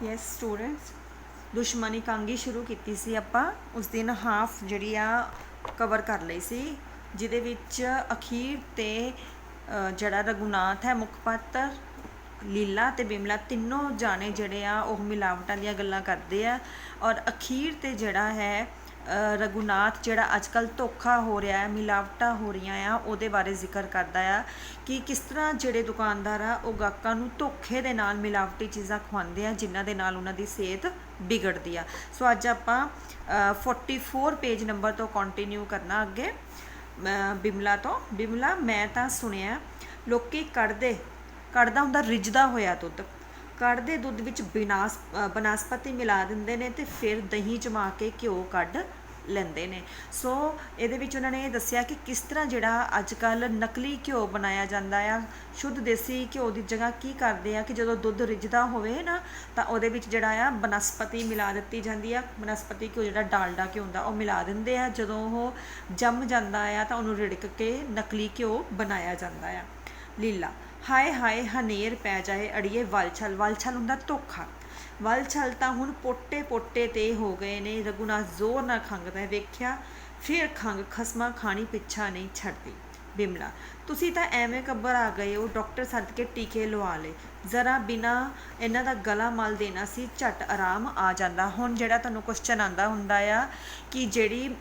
Yes students, ਦੁਸ਼ਮਣੀ ਕਾਂਗੀ ਸ਼ੁਰੂ ਕੀਤੀ ਸੀ ਆਪਾਂ। ਉਸ ਦਿਨ ਹਾਫ ਜਿਹੜੀ ਆ ਕਵਰ ਕਰ ਲਈ ਸੀ, ਜਿਹਦੇ ਵਿੱਚ ਅਖੀਰ ਤੇ ਜਿਹੜਾ ਰਘੁਨਾਥ ਹੈ ਮੁੱਖ ਪਾਤਰ, ਲੀਲਾ ਤੇ ਬਿਮਲਾ ਤਿੰਨੋਂ ਜਾਣੇ ਜਿਹੜੇ ਆ ਉਹ ਮਿਲਾਵਟਾਂ ਦੀਆਂ ਗੱਲਾਂ ਕਰਦੇ ਆ। ਔਰ ਅਖੀਰ ਤੇ ਜਿਹੜਾ ਹੈ ਰਘੁਨਾਥ ਜਿਹੜਾ ਅੱਜ ਕੱਲ੍ਹ ਧੋਖਾ ਹੋ ਰਿਹਾ ਹੈ, ਮਿਲਾਵਟਾਂ ਹੋ ਰਹੀਆਂ ਆ, ਉਹਦੇ ਬਾਰੇ ਜ਼ਿਕਰ ਕਰਦਾ ਆ ਕਿ ਕਿਸ ਤਰ੍ਹਾਂ ਜਿਹੜੇ ਦੁਕਾਨਦਾਰ ਆ ਉਹ ਗਾਹਕਾਂ ਨੂੰ ਧੋਖੇ ਦੇ ਨਾਲ ਮਿਲਾਵਟੀ ਚੀਜ਼ਾਂ ਖਵਾਉਂਦੇ ਆ, ਜਿਨ੍ਹਾਂ ਦੇ ਨਾਲ ਉਹਨਾਂ ਦੀ ਸਿਹਤ ਵਿਗੜਦੀ ਆ। ਸੋ ਅੱਜ ਆਪਾਂ 44 ਪੇਜ ਨੰਬਰ ਤੋਂ ਕੰਟੀਨਿਊ ਕਰਨਾ ਅੱਗੇ। ਬਿਮਲਾ ਤੋਂ, ਬਿਮਲਾ ਮੈਂ ਤਾਂ ਸੁਣਿਆ ਲੋਕੀ ਕੱਢਦਾ ਹੁੰਦਾ ਰਿੱਝਦਾ ਹੋਇਆ ਦੁੱਧ, ਕੱਢਦੇ ਦੁੱਧ ਵਿੱਚ ਬਨਸਪਤੀ ਮਿਲਾ ਦਿੰਦੇ ਨੇ ਤੇ ਫਿਰ ਦਹੀਂ ਜਮਾ ਕੇ ਘਿਓ ਕੱਢ ਲੈਂਦੇ ਨੇ। ਸੋ ਇਹਦੇ ਵਿੱਚ ਉਹਨਾਂ ਨੇ ਇਹ ਦੱਸਿਆ ਕਿ ਕਿਸ ਤਰ੍ਹਾਂ ਜਿਹੜਾ ਅੱਜ ਕੱਲ੍ਹ ਨਕਲੀ ਘਿਓ ਬਣਾਇਆ ਜਾਂਦਾ ਆ, ਸ਼ੁੱਧ ਦੇਸੀ ਘਿਓ ਦੀ ਜਗ੍ਹਾ ਕੀ ਕਰਦੇ ਆ ਕਿ ਜਦੋਂ ਦੁੱਧ ਰਿੱਝਦਾ ਹੋਵੇ ਨਾ ਤਾਂ ਉਹਦੇ ਵਿੱਚ ਜਿਹੜਾ ਆ ਬਨਸਪਤੀ ਮਿਲਾ ਦਿੱਤੀ ਜਾਂਦੀ ਆ। ਬਨਸਪਤੀ ਘਿਓ ਜਿਹੜਾ ਡਾਲਡਾ ਘਿਓ ਹੁੰਦਾ ਉਹ ਮਿਲਾ ਦਿੰਦੇ ਆ। ਜਦੋਂ ਉਹ ਜੰਮ ਜਾਂਦਾ ਆ ਤਾਂ ਉਹਨੂੰ ਰਿੜਕ ਕੇ ਨਕਲੀ ਘਿਓ ਬਣਾਇਆ ਜਾਂਦਾ ਆ। ਲੀਲਾ, ਹਾਏ ਹਾਏ ਹਨੇਰ ਪੈ ਜਾਏ ਅੜੀਏ ਵਲਛਲ, ਵਲਛਲ ਹੁੰਦਾ ਧੋਖਾ, ਵਲਛਲ ਤਾਂ ਹੁਣ ਪੋਟੇ ਪੋਟੇ ਤੇ ਹੋ ਗਏ ਨੇ। ਰਘੁਨਾਥ ਜ਼ੋਰ ਨਾਲ ਖੰਘਦਾ, ਵੇਖਿਆ ਫਿਰ ਖੰਘ ਖਸਮਾਂ ਖਾਣੀ ਪਿੱਛਾ ਨਹੀਂ ਛੱਡਦੀ। ਬਿਮਲਾ, ਤੁਸੀਂ ਤਾਂ ਐਵੇਂ ਘਬਰਾ ਗਏ ਹੋ, ਡਾਕਟਰ ਸੱਦ ਕੇ ਟੀਕੇ ਲਵਾ ਲਏ, ਜ਼ਰਾ ਬਿਨਾਂ ਇਹਨਾਂ ਦਾ ਗਲਾ ਮਲ ਦੇਣਾ ਸੀ, ਝੱਟ ਆਰਾਮ ਆ ਜਾਂਦਾ। ਹੁਣ ਜਿਹੜਾ ਤੁਹਾਨੂੰ ਕੁਐਸਚਨ ਆਉਂਦਾ ਹੁੰਦਾ ਆ ਕਿ ਜਿਹੜੀ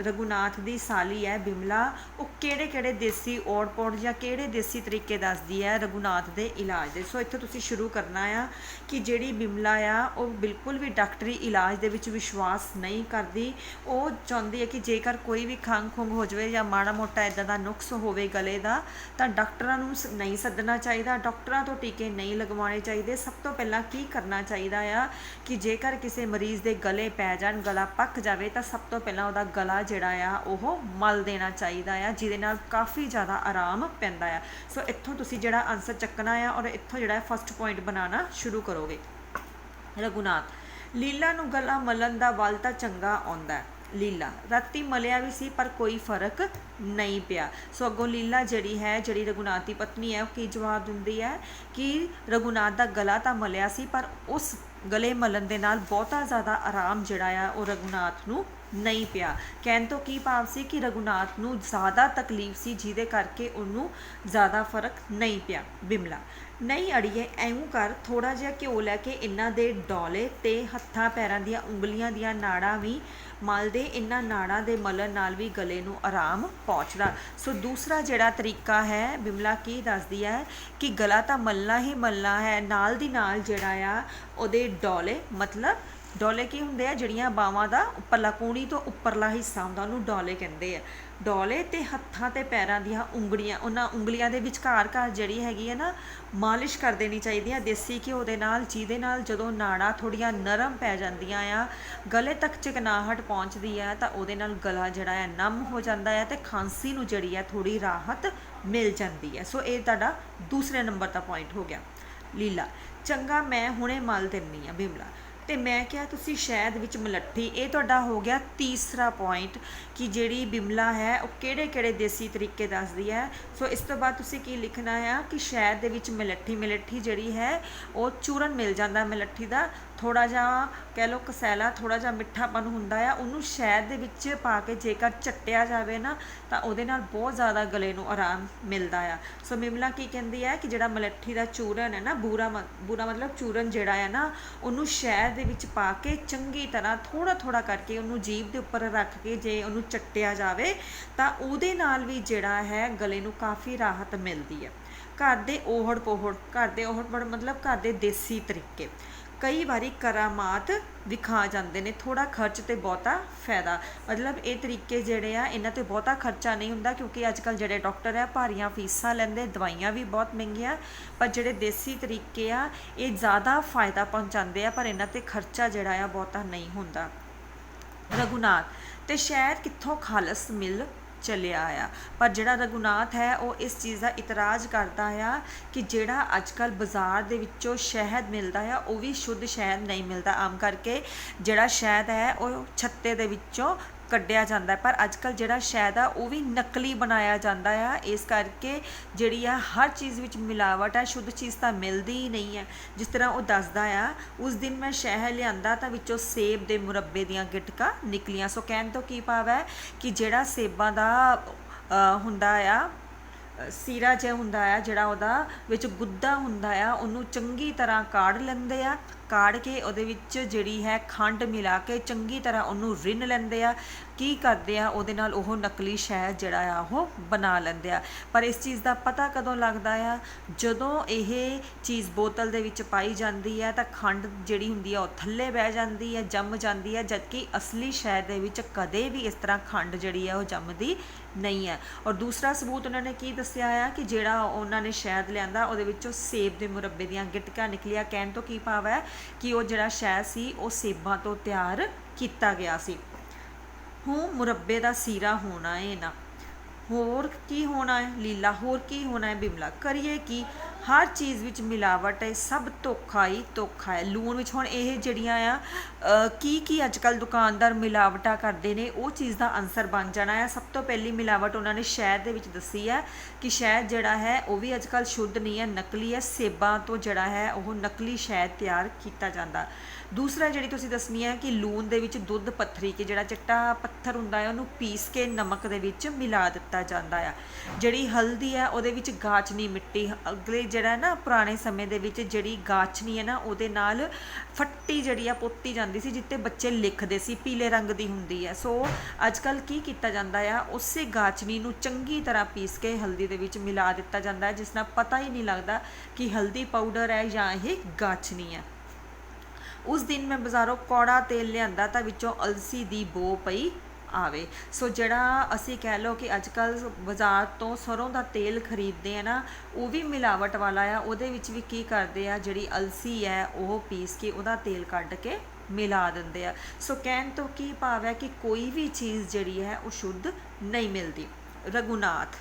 ਰਘੁਨਾਥ ਦੀ ਸਾਲੀ ਹੈ ਬਿਮਲਾ, ਉਹ ਕਿਹੜੇ ਕਿਹੜੇ ਦੇਸੀ ਓੜ ਪੋੜ ਜਾਂ ਕਿਹੜੇ ਦੇਸੀ ਤਰੀਕੇ ਦੱਸਦੀ ਹੈ ਰਘੁਨਾਥ ਦੇ ਇਲਾਜ ਦੇ। ਸੋ ਇੱਥੋਂ ਤੁਸੀਂ ਸ਼ੁਰੂ ਕਰਨਾ ਆ ਕਿ ਜਿਹੜੀ ਬਿਮਲਾ ਆ ਉਹ ਬਿਲਕੁਲ ਵੀ ਡਾਕਟਰੀ ਇਲਾਜ ਦੇ ਵਿੱਚ ਵਿਸ਼ਵਾਸ ਨਹੀਂ ਕਰਦੀ। ਉਹ ਚਾਹੁੰਦੀ ਹੈ ਕਿ ਜੇਕਰ ਕੋਈ ਵੀ ਖੰਘ ਖੁੰਘ ਹੋ ਜਾਵੇ ਜਾਂ ਮਾੜਾ ਮੋਟਾ ਇੱਦਾਂ ਦਾ ਨੁਕਸ ਹੋਵੇ ਗਲੇ ਦਾ ਤਾਂ ਡਾਕਟਰਾਂ ਨੂੰ ਨਹੀਂ ਸੱਦਣਾ ਚਾਹੀਦਾ, ਡਾਕਟਰਾਂ ਤੋਂ ਟੀਕੇ ਨਹੀਂ ਲਗਵਾਉਣੇ ਚਾਹੀਦੇ। ਸਭ ਤੋਂ ਪਹਿਲਾਂ ਕੀ ਕਰਨਾ ਚਾਹੀਦਾ ਆ ਕਿ ਜੇਕਰ ਕਿਸੇ ਮਰੀਜ਼ ਦੇ ਗਲੇ ਪੈ ਜਾਣ, ਗਲਾ ਪੱਕ ਜਾਵੇ ਤਾਂ ਸਭ ਤੋਂ ਪਹਿਲਾਂ ਉਹਦਾ ਗਲਾ ਜਿਹੜਾ ਆ ਉਹ ਮਲ ਦੇਣਾ ਚਾਹੀਦਾ ਆ, ਜਿਹਦੇ ਨਾਲ ਕਾਫੀ ਜ਼ਿਆਦਾ ਆਰਾਮ ਪੈਂਦਾ ਆ। ਸੋ ਇੱਥੋਂ ਤੁਸੀਂ ਜਿਹੜਾ ਆਨਸਰ ਚੱਕਣਾ ਆ ਔਰ ਇੱਥੋਂ ਜਿਹੜਾ ਫਸਟ ਪੁਆਇੰਟ ਬਣਾਉਣਾ ਸ਼ੁਰੂ ਕਰੋਗੇ। ਰਘੁਨਾਥ, ਲੀਲਾ ਨੂੰ ਗਲਾ ਮਲਣ ਦਾ ਵੱਲ ਤਾਂ ਚੰਗਾ ਆਉਂਦਾ। ਲੀਲਾ, ਰਾਤੀ ਮਲਿਆ ਵੀ ਸੀ ਪਰ ਕੋਈ ਫਰਕ ਨਹੀਂ ਪਿਆ। ਸੋ ਅੱਗੋਂ ਲੀਲਾ ਜਿਹੜੀ ਹੈ, ਜਿਹੜੀ ਰਘੁਨਾਥ ਦੀ ਪਤਨੀ ਹੈ, ਉਹ ਕੀ ਜਵਾਬ ਦਿੰਦੀ ਹੈ ਕਿ ਰਘੁਨਾਥ ਦਾ ਗਲਾ ਤਾਂ ਮਲਿਆ ਸੀ ਪਰ ਉਸ ਗਲੇ ਮਲਣ ਦੇ ਨਾਲ ਬਹੁਤਾ ਜ਼ਿਆਦਾ ਆਰਾਮ ਜਿਹੜਾ ਆ ਉਹ ਰਘੁਨਾਥ ਨੂੰ ਨਹੀਂ ਪਿਆ। ਕਹਿਣ ਤੋਂ ਕੀ ਭਾਵ ਸੀ ਕਿ ਰਘੁਨਾਥ ਨੂੰ ਜ਼ਿਆਦਾ ਤਕਲੀਫ ਸੀ, ਜਿਹਦੇ ਕਰਕੇ ਉਹਨੂੰ ਜ਼ਿਆਦਾ ਫਰਕ ਨਹੀਂ ਪਿਆ। ਬਿਮਲਾ, ਨਹੀਂ ਅੜੀਏ ਐਵੇਂ ਕਰ, ਥੋੜ੍ਹਾ ਜਿਹਾ ਘਿਓ ਲੈ ਕੇ ਇਹਨਾਂ ਦੇ ਡੌਲੇ ਤੇ ਹੱਥਾਂ ਪੈਰਾਂ ਦੀਆਂ ਉਂਗਲੀਆਂ ਦੀਆਂ ਨਾੜਾਂ ਵੀ ਮਲਦੇ, ਇਹਨਾਂ ਨਾੜਾਂ ਦੇ ਮਲਣ ਨਾਲ ਵੀ ਗਲੇ ਨੂੰ ਆਰਾਮ ਪਹੁੰਚਦਾ। ਸੋ ਦੂਸਰਾ ਜਿਹੜਾ ਤਰੀਕਾ ਹੈ, ਬਿਮਲਾ ਕੀ ਦੱਸਦੀ ਹੈ ਕਿ ਗਲਾ ਤਾਂ ਮਲਣਾ ਹੀ ਮਲਣਾ ਹੈ, ਨਾਲ ਦੀ ਨਾਲ ਜਿਹੜਾ ਆ ਉਹਦੇ ਡੌਲੇ, ਮਤਲਬ ਡੌਲੇ ਕੀ ਹੁੰਦੇ ਆ, ਜਿਹੜੀਆਂ ਬਾਹਾਂ ਦਾ ਉੱਪਰਲਾ ਕੂਹਣੀ ਤੋਂ ਉੱਪਰਲਾ ਹਿੱਸਾ ਹੁੰਦਾ ਉਹਨੂੰ ਡੌਲੇ ਕਹਿੰਦੇ ਆ। ਡੌਲੇ ਤੇ ਹੱਥਾਂ ਤੇ ਪੈਰਾਂ ਦੀਆਂ ਉਂਗਲੀਆਂ, ਉਹਨਾਂ ਉਂਗਲੀਆਂ ਦੇ ਵਿਚਕਾਰ ਜਿਹੜੀ ਹੈਗੀ ਹੈ ਨਾ, ਮਾਲਿਸ਼ ਕਰ ਦੇਣੀ ਚਾਹੀਦੀ ਆ ਦੇਸੀ ਘਿਓ ਦੇ ਨਾਲ, ਜਿਹਦੇ ਨਾਲ ਜਦੋਂ ਨਾੜਾਂ ਥੋੜ੍ਹੀਆਂ ਨਰਮ ਪੈ ਜਾਂਦੀਆਂ ਆ, ਗਲੇ ਤੱਕ ਚਿਕਨਾਹਟ ਪਹੁੰਚਦੀ ਆ, ਤਾਂ ਉਹਦੇ ਨਾਲ ਗਲਾ ਜਿਹੜਾ ਹੈ ਨਮ ਹੋ ਜਾਂਦਾ ਹੈ ਤੇ ਖਾਂਸੀ ਨੂੰ ਜਿਹੜੀ ਹੈ ਥੋੜ੍ਹੀ ਰਾਹਤ ਮਿਲ ਜਾਂਦੀ ਹੈ। ਸੋ ਇਹ ਤੁਹਾਡਾ ਦੂਸਰੇ ਨੰਬਰ ਦਾ ਪੁਆਇੰਟ ਹੋ ਗਿਆ। ਲੀਲਾ, ਚੰਗਾ ਮੈਂ ਹੁਣੇ ਮਲ ਦਿੰਦੀ ਹਾਂ। ਬਿਮਲਾ, ਤੇ ਮੈਂ ਕਿਹਾ ਤੁਸੀਂ ਸ਼ਹਿਦ ਵਿੱਚ ਮਲੱਠੀ। ਇਹ ਤੁਹਾਡਾ ਹੋ ਗਿਆ ਤੀਸਰਾ ਪੁਆਇੰਟ ਕਿ ਜਿਹੜੀ ਬਿਮਲਾ ਹੈ ਉਹ ਕਿਹੜੇ ਕਿਹੜੇ ਦੇਸੀ ਤਰੀਕੇ ਦੱਸਦੀ ਹੈ। ਸੋ ਇਸ ਤੋਂ ਬਾਅਦ ਤੁਸੀਂ ਕੀ ਲਿਖਣਾ ਆ ਕਿ ਸ਼ਹਿਦ ਦੇ ਵਿੱਚ ਮਲੱਠੀ, ਮਲੱਠੀ ਜਿਹੜੀ ਹੈ ਉਹ ਚੂਰਨ ਮਿਲ ਜਾਂਦਾ ਮਲੱਠੀ ਦਾ, ਥੋੜ੍ਹਾ ਜਿਹਾ ਕਹਿ ਲਓ ਕਸੈਲਾ, ਥੋੜ੍ਹਾ ਜਿਹਾ ਮਿੱਠਾਪਨ ਹੁੰਦਾ ਆ, ਉਹਨੂੰ ਸ਼ਹਿਦ ਦੇ ਵਿੱਚ ਪਾ ਕੇ ਜੇਕਰ ਚੱਟਿਆ ਜਾਵੇ ਨਾ ਤਾਂ ਉਹਦੇ ਨਾਲ ਬਹੁਤ ਜ਼ਿਆਦਾ ਗਲੇ ਨੂੰ ਆਰਾਮ ਮਿਲਦਾ ਆ। ਸੋ ਬਿਮਲਾ ਕੀ ਕਹਿੰਦੀ ਹੈ ਕਿ ਜਿਹੜਾ ਮਲੱਠੀ ਦਾ ਚੂਰਨ ਹੈ ਨਾ, ਬੂਰਾ ਮਤਲਬ ਚੂਰਨ ਜਿਹੜਾ ਹੈ ਨਾ, ਉਹਨੂੰ ਸ਼ਹਿਦ ਦੇ ਵਿੱਚ ਪਾ ਕੇ ਚੰਗੀ ਤਰ੍ਹਾਂ ਥੋੜ੍ਹਾ ਥੋੜ੍ਹਾ ਕਰਕੇ ਉਹਨੂੰ ਜੀਭ ਦੇ ਉੱਪਰ ਰੱਖ ਕੇ ਜੇ ਉਹਨੂੰ ਚੱਟਿਆ ਜਾਵੇ ਤਾਂ ਉਹਦੇ ਨਾਲ ਵੀ ਜਿਹੜਾ ਹੈ ਗਲੇ ਨੂੰ ਕਾਫੀ ਰਾਹਤ ਮਿਲਦੀ ਹੈ। ਘਰ ਦੇ ਓਹੜ ਪੋਹੜ, ਘਰ ਦੇ ਓਹੜ ਪੋਹੜ ਮਤਲਬ ਘਰ ਦੇ ਦੇਸੀ ਤਰੀਕੇ ਕਈ ਵਾਰੀ ਕਰਾਮਾਤ ਵਿਖਾ ਜਾਂਦੇ ਨੇ, ਥੋੜ੍ਹਾ ਖਰਚ ਤੇ ਬਹੁਤਾ ਫਾਇਦਾ। ਮਤਲਬ ਇਹ ਤਰੀਕੇ ਜਿਹੜੇ ਆ ਇਹਨਾਂ 'ਤੇ ਬਹੁਤਾ ਖਰਚਾ ਨਹੀਂ ਹੁੰਦਾ, ਕਿਉਂਕਿ ਅੱਜ ਕੱਲ੍ਹ ਜਿਹੜੇ ਡਾਕਟਰ ਆ ਭਾਰੀਆਂ ਫੀਸਾਂ ਲੈਂਦੇ, ਦਵਾਈਆਂ ਵੀ ਬਹੁਤ ਮਹਿੰਗੀਆਂ। ਪਰ ਜਿਹੜੇ ਦੇਸੀ ਤਰੀਕੇ ਆ ਇਹ ਜ਼ਿਆਦਾ ਫਾਇਦਾ ਪਹੁੰਚਾਉਂਦੇ ਆ, ਪਰ ਇਹਨਾਂ 'ਤੇ ਖਰਚਾ ਜਿਹੜਾ ਆ ਬਹੁਤਾ ਨਹੀਂ ਹੁੰਦਾ। ਰਘੁਨਾਥ, ਤੇ ਸ਼ਹਿਦ ਕਿੱਥੋਂ ਖਾਲਸ ਮਿਲ ਚੱਲਿਆ ਆ। ਪਰ ਜਿਹੜਾ ਰਘੁਨਾਥ ਹੈ ਉਹ ਇਸ ਚੀਜ਼ ਦਾ ਇਤਰਾਜ਼ ਕਰਦਾ ਆ ਕਿ ਜਿਹੜਾ ਅੱਜ ਕੱਲ੍ਹ ਬਾਜ਼ਾਰ ਦੇ ਵਿੱਚੋਂ ਸ਼ਹਿਦ ਮਿਲਦਾ ਆ ਉਹ ਵੀ ਸ਼ੁੱਧ ਸ਼ਹਿਦ ਨਹੀਂ ਮਿਲਦਾ। ਆਮ ਕਰਕੇ ਜਿਹੜਾ ਸ਼ਹਿਦ ਹੈ ਉਹ ਛੱਤੇ ਦੇ ਵਿੱਚੋਂ ਕੱਢਿਆ ਜਾਂਦਾ ਪਰ ਅੱਜ ਕੱਲ੍ਹ ਜਿਹੜਾ ਸ਼ਹਿਦ ਆ ਉਹ ਵੀ ਨਕਲੀ ਬਣਾਇਆ ਜਾਂਦਾ ਆ। ਇਸ ਕਰਕੇ ਜਿਹੜੀ ਆ ਹਰ ਚੀਜ਼ ਵਿੱਚ ਮਿਲਾਵਟ ਆ, ਸ਼ੁੱਧ ਚੀਜ਼ ਤਾਂ ਮਿਲਦੀ ਹੀ ਨਹੀਂ ਹੈ। ਜਿਸ ਤਰ੍ਹਾਂ ਉਹ ਦੱਸਦਾ ਆ, ਉਸ ਦਿਨ ਮੈਂ ਸ਼ਹਿਦ ਲਿਆਂਦਾ ਤਾਂ ਵਿੱਚੋਂ ਸੇਬ ਦੇ ਮੁਰੱਬੇ ਦੀਆਂ ਗਿਟਕਾਂ ਨਿਕਲੀਆਂ। ਸੋ ਕਹਿਣ ਤੋਂ ਕੀ ਭਾਵ ਹੈ ਕਿ ਜਿਹੜਾ ਸੇਬਾਂ ਦਾ ਹੁੰਦਾ ਆ ਸੀਰਾ ਜਿਹਾ ਹੁੰਦਾ ਆ, ਜਿਹੜਾ ਉਹਦਾ ਵਿੱਚ ਗੁੱਦਾ ਹੁੰਦਾ ਆ, ਉਹਨੂੰ ਚੰਗੀ ਤਰ੍ਹਾਂ ਕਾੜ ਲੈਂਦੇ ਆ। ਕਾੜ ਕੇ ਉਹਦੇ ਵਿੱਚ ਜਿਹੜੀ ਹੈ ਖੰਡ ਮਿਲਾ ਕੇ ਚੰਗੀ ਤਰ੍ਹਾਂ ਉਹਨੂੰ ਰਿੰਨ ਲੈਂਦੇ ਆ। ਕੀ ਕਰਦੇ ਆ, ਉਹਦੇ ਨਾਲ ਉਹ ਨਕਲੀ ਸ਼ਹਿਦ ਜਿਹੜਾ ਆ ਉਹ ਬਣਾ ਲੈਂਦੇ ਆ। ਪਰ ਇਸ ਚੀਜ਼ ਦਾ ਪਤਾ ਕਦੋਂ ਲੱਗਦਾ ਆ, ਜਦੋਂ ਇਹ ਚੀਜ਼ ਬੋਤਲ ਦੇ ਵਿੱਚ ਪਾਈ ਜਾਂਦੀ ਹੈ ਤਾਂ ਖੰਡ ਜਿਹੜੀ ਹੁੰਦੀ ਆ ਉਹ ਥੱਲੇ ਬਹਿ ਜਾਂਦੀ ਹੈ, ਜੰਮ ਜਾਂਦੀ ਹੈ, ਜਦਕਿ ਅਸਲੀ ਸ਼ਹਿਦ ਦੇ ਵਿੱਚ ਕਦੇ ਵੀ ਇਸ ਤਰ੍ਹਾਂ ਖੰਡ ਜਿਹੜੀ ਆ ਉਹ ਜੰਮਦੀ ਨਹੀਂ ਹੈ। ਔਰ ਦੂਸਰਾ ਸਬੂਤ ਉਹਨਾਂ ਨੇ ਕੀ ਦੱਸਿਆ ਆ ਕਿ ਜਿਹੜਾ ਉਹਨਾਂ ਨੇ ਸ਼ਹਿਦ ਲਿਆਂਦਾ ਉਹਦੇ ਵਿੱਚੋਂ ਸੇਬ ਦੇ ਮੁਰੱਬੇ ਦੀਆਂ ਗਿਟਕਾਂ ਨਿਕਲੀਆਂ। ਕਹਿਣ ਤੋਂ ਕੀ ਭਾਵ ਹੈ ਕਿ ਉਹ ਜਿਹੜਾ ਸ਼ਹਿਦ ਸੀ ਉਹ ਸੇਬਾਂ ਤੋਂ ਤਿਆਰ ਕੀਤਾ ਗਿਆ ਸੀ। ਹੁਣ ਮੁਰੱਬੇ ਦਾ ਸੀਰਾ ਹੋਣਾ ਹੈ ਨਾ, ਹੋਰ ਕੀ ਹੋਣਾ ਹੈ ਲੀਲਾ, ਹੋਰ ਕੀ ਹੋਣਾ ਹੈ ਬਿਮਲਾ, ਕਰੀਏ ਕੀ, ਹਰ ਚੀਜ਼ ਵਿੱਚ ਮਿਲਾਵਟ ਹੈ, ਸਭ ਧੋਖਾ ਹੀ ਧੋਖਾ ਹੈ। ਲੂਣ ਵਿੱਚ ਹੁਣ ਇਹ ਜਿਹੜੀਆਂ ਆ ਕੀ ਅੱਜ ਕੱਲ੍ਹ ਦੁਕਾਨਦਾਰ ਮਿਲਾਵਟਾਂ ਕਰਦੇ ਨੇ, ਉਹ ਚੀਜ਼ ਦਾ ਆਨਸਰ ਬਣ ਜਾਣਾ ਹੈ। ਸਭ ਤੋਂ ਪਹਿਲੀ ਮਿਲਾਵਟ ਉਹਨਾਂ ਨੇ ਸ਼ਹਿਦ ਦੇ ਵਿੱਚ ਦੱਸੀ ਹੈ ਕਿ ਸ਼ਹਿਦ ਜਿਹੜਾ ਹੈ ਉਹ ਵੀ ਅੱਜ ਕੱਲ੍ਹ ਸ਼ੁੱਧ ਨਹੀਂ ਹੈ, ਨਕਲੀ ਹੈ। ਸੇਬਾਂ ਤੋਂ ਜਿਹੜਾ ਹੈ ਉਹ ਨਕਲੀ ਸ਼ਹਿਦ ਤਿਆਰ ਕੀਤਾ ਜਾਂਦਾ। ਦੂਸਰਾ ਜਿਹੜੀ ਤੁਸੀਂ ਦੱਸਣੀ ਹੈ ਕਿ ਲੂਣ ਦੇ ਵਿੱਚ ਦੁੱਧ ਪੱਥਰੀ ਕੇ ਜਿਹੜਾ ਚਿੱਟਾ ਪੱਥਰ ਹੁੰਦਾ ਹੈ ਉਹਨੂੰ ਪੀਸ ਕੇ ਨਮਕ ਦੇ ਵਿੱਚ ਮਿਲਾ ਦਿੱਤਾ ਜਾਂਦਾ ਆ। ਜਿਹੜੀ ਹਲਦੀ ਹੈ ਉਹਦੇ ਵਿੱਚ ਗਾਚਨੀ ਮਿੱਟੀ, ਅਗਲੇ ਜਿਹੜਾ ਨਾ ਪੁਰਾਣੇ ਸਮੇਂ ਦੇ ਵਿੱਚ ਜਿਹੜੀ ਗਾਚਨੀ ਹੈ ਨਾ ਉਹਦੇ ਨਾਲ ਫੱਟੀ ਜਿਹੜੀ ਆ ਪੋਤੀ ਜਾਂਦੀ ਸੀ, ਜਿੱਤੇ ਬੱਚੇ ਲਿਖਦੇ ਸੀ, ਪੀਲੇ ਰੰਗ ਦੀ ਹੁੰਦੀ ਹੈ। ਸੋ ਅੱਜ ਕੱਲ੍ਹ ਕੀ ਕੀਤਾ ਜਾਂਦਾ ਆ, ਉਸੇ ਗਾਚਨੀ ਨੂੰ ਚੰਗੀ ਤਰ੍ਹਾਂ ਪੀਸ ਕੇ ਹਲਦੀ ਦੇ ਵਿੱਚ ਮਿਲਾ ਦਿੱਤਾ ਜਾਂਦਾ ਹੈ, ਜਿਸ ਨਾਲ ਪਤਾ ਹੀ ਨਹੀਂ ਲੱਗਦਾ ਕਿ ਹਲਦੀ ਪਾਊਡਰ ਹੈ ਜਾਂ ਇਹ ਗਾਚਨੀ ਹੈ। ਉਸ ਦਿਨ ਮੈਂ ਬਾਜ਼ਾਰੋਂ ਕੌੜਾ ਤੇਲ ਲਿਆਂਦਾ ਤਾਂ ਵਿੱਚੋਂ ਅਲਸੀ ਦੀ ਬੋ ਪਈ ਆਵੇ। ਸੋ ਜਿਹੜਾ ਅਸੀਂ ਕਹਿ ਲਓ ਕਿ ਅੱਜ ਕੱਲ੍ਹ ਬਾਜ਼ਾਰ ਤੋਂ ਸਰੋਂ ਦਾ ਤੇਲ ਖਰੀਦਦੇ ਆ ਨਾ, ਉਹ ਵੀ ਮਿਲਾਵਟ ਵਾਲਾ ਆ। ਉਹਦੇ ਵਿੱਚ ਵੀ ਕੀ ਕਰਦੇ ਆ, ਜਿਹੜੀ ਅਲਸੀ ਹੈ ਉਹ ਪੀਸ ਕੇ ਉਹਦਾ ਤੇਲ ਕੱਢ ਕੇ ਮਿਲਾ ਦਿੰਦੇ ਆ। ਸੋ ਕਹਿਣ ਤੋਂ ਕੀ ਭਾਵ ਹੈ ਕਿ ਕੋਈ ਵੀ ਚੀਜ਼ ਜਿਹੜੀ ਹੈ ਉਹ ਸ਼ੁੱਧ ਨਹੀਂ ਮਿਲਦੀ। ਰਘੁਨਾਥ,